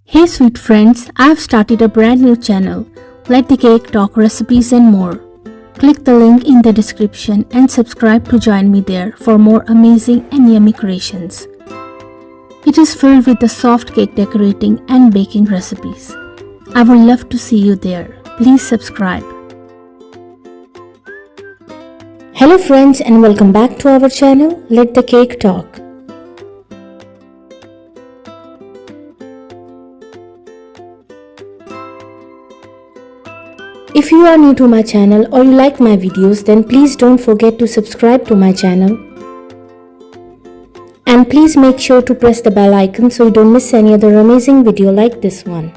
Hey sweet friends, I have started a brand new channel. Let the Cake Talk recipes and more. Click the link in the description and subscribe to join me there for more amazing and yummy creations. It is filled with the soft cake decorating and baking recipes. I would love to see you there. Please subscribe. Hello friends and welcome back to our channel, Let the Cake Talk. If you are new to my channel or you like my videos, then please don't forget to subscribe to my channel. And please make sure to press the bell icon so you don't miss any other amazing video like this one.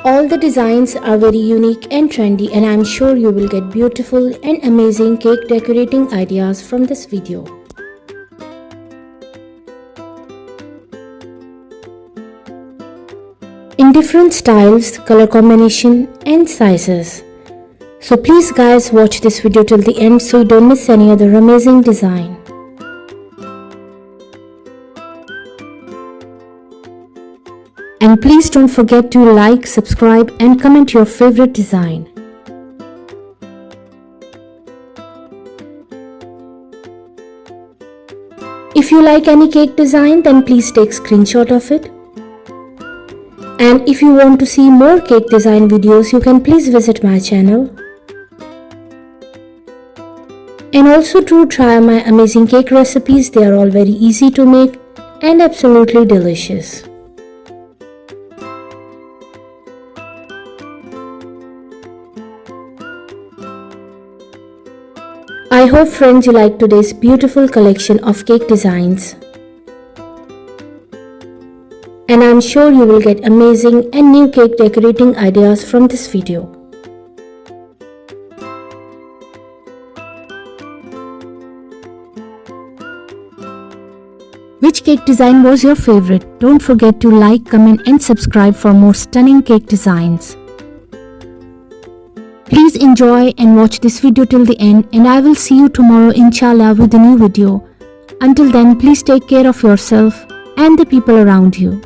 All the designs are very unique and trendy, and I'm sure you will get beautiful and amazing cake decorating ideas from this video. In different styles, color combination and sizes. So please guys, watch this video till the end so you don't miss any other amazing design. And please don't forget to like, subscribe and comment your favorite design. If you like any cake design, then please take screenshot of it. And if you want to see more cake design videos, you can please visit my channel. And also do try my amazing cake recipes. They are all very easy to make and absolutely delicious. I hope friends you like today's beautiful collection of cake designs. And I'm sure you will get amazing and new cake decorating ideas from this video. Which cake design was your favorite? Don't forget to like, comment and subscribe for more stunning cake designs. Please enjoy and watch this video till the end, and I will see you tomorrow inshallah with a new video. Until then, please take care of yourself and the people around you.